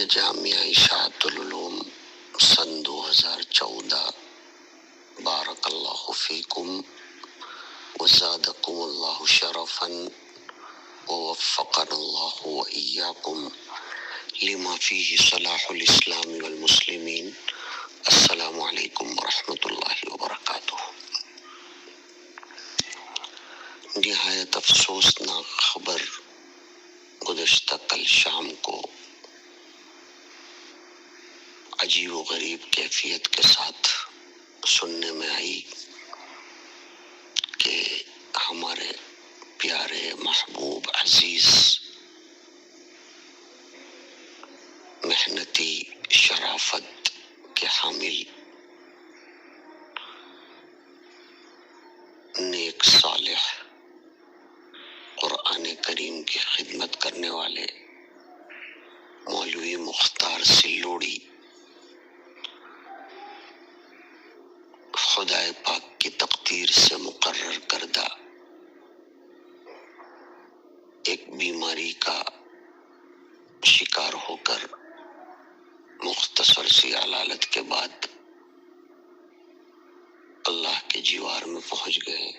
جامعہ اشاعت العلوم سن 2014 بارک اللہ فیکم وزادکم اللہ شرفا ووفقنا اللہ وإیاکم لما فیہ صلاح الاسلام والمسلمین۔ السلام علیکم ورحمۃ اللہ وبرکاتہ۔ نہایت افسوسناک خبر گزشتہ کل شام کو عجیب و غریب کیفیت کے ساتھ سننے میں آئی کہ ہمارے پیارے محبوب عزیز محنتی شرافت کے حامل نیک صالح قرآن کریم کی خدمت کرنے والے مولوی مختار سلوڑی خدائے پاک کی تقدیر سے مقرر کردہ ایک بیماری کا شکار ہو کر مختصر سی علالت کے بعد اللہ کے جوار میں پہنچ گئے۔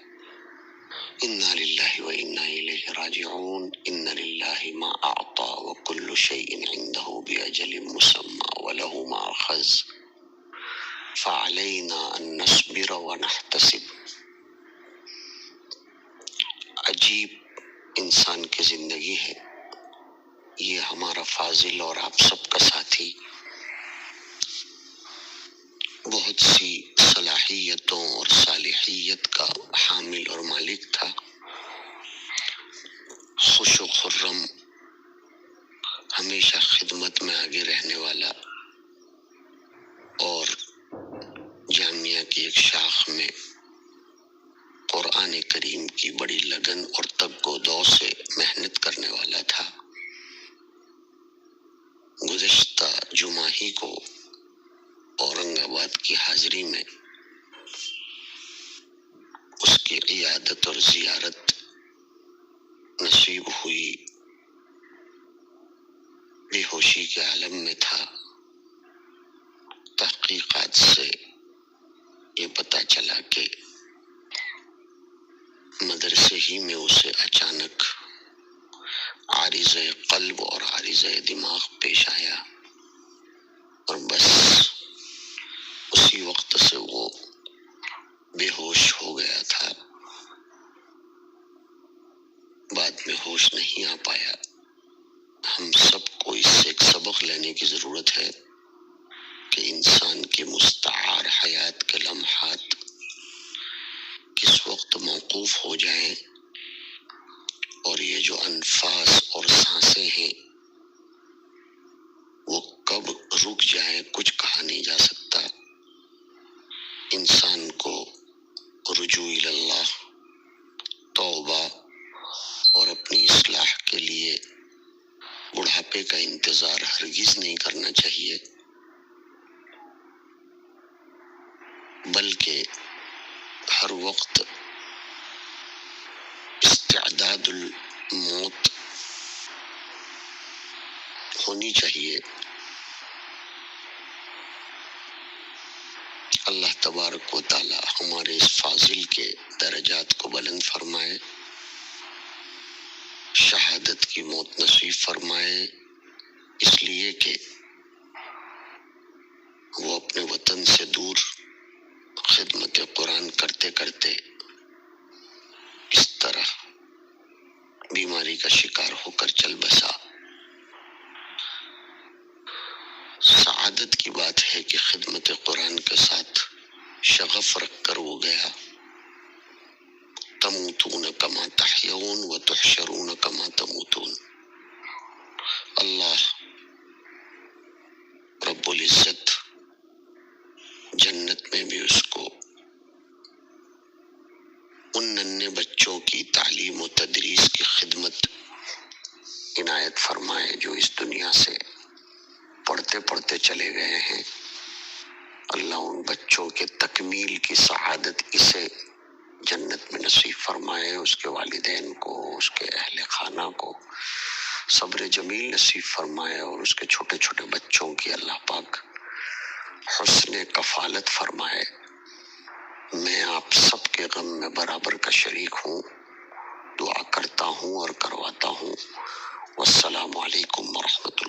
انا للہ و انا الیہ راجعون۔ ان للہ ما اعطى وكل شيء عنده بأجل مسمى وله ما اخذ فعلينا ان نصبر ونحتسب۔ عجیب انسان کی زندگی ہے یہ، ہمارا فاضل اور آپ سب کا ساتھی بہت سی صلاحیتوں اور صالحیت کا حامل اور مالک تھا، خوش و خرم، ہمیشہ خدمت میں آگے رہنے والا، اور جامعہ کی ایک شاخ میں قرآن کریم کی بڑی لگن اور تگ و دو سے محنت کرنے والا تھا۔ گزشتہ جمعہ ہی کو اورنگ آباد کی حاضری میں اس کی عیادت اور زیارت نصیب ہوئی۔ بے ہوشی کے عالم میں تھا۔ تحقیقات سے یہ پتہ چلا کہ مدرسے ہی میں اسے اچانک عارضہ قلب اور عارضہ دماغ پیش آیا، اور بس اسی وقت سے وہ بے ہوش ہو گیا تھا۔ بعد میں ہوش نہیں آ پایا۔ ہم سب کو اس سے ایک سبق لینے کی ضرورت ہے کہ انسان کی مستعار حیات کے لمحات کس وقت موقوف ہو جائیں، اور یہ جو انفاس اور سانسیں ہیں وہ کب رک جائیں کچھ کہا نہیں جا سکتا۔ انسان کو رجوع اللہ، توبہ اور اپنی اصلاح کے لیے بڑھاپے کا انتظار ہرگز نہیں کرنا چاہیے، بلکہ ہر وقت استعداد الموت ہونی چاہیے۔ اللہ تبارک و تعالی ہمارے اس فاضل کے درجات کو بلند فرمائے، شہادت کی موت نصیب فرمائے، اس لیے کہ وہ اپنے وطن سے دور خدمت قرآن کرتے کرتے اس طرح بیماری کا شکار ہو کر چل بسا۔ سعادت کی بات ہے کہ خدمت قرآن کے ساتھ شغف رکھ کر وہ گیا۔ تموتون کما تحیون وتحشرون کما تموتون۔ اللہ رب العزت جنت میں بھی اس کو ان ننھے بچوں کی تعلیم و تدریس کی خدمت عنایت فرمائے جو اس دنیا سے پڑھتے پڑھتے چلے گئے ہیں۔ اللہ ان بچوں کے تکمیل کی سعادت اسے جنت میں نصیب فرمائے، اس کے والدین کو، اس کے اہل خانہ کو، صبر جمیل نصیب فرمائے، اور اس کے چھوٹے چھوٹے بچوں کی اللہ پاک حسن کفالت فرمائے۔ میں آپ سب کے غم میں برابر کا شریک ہوں، دعا کرتا ہوں اور کرواتا ہوں۔ والسلام علیکم ورحمۃ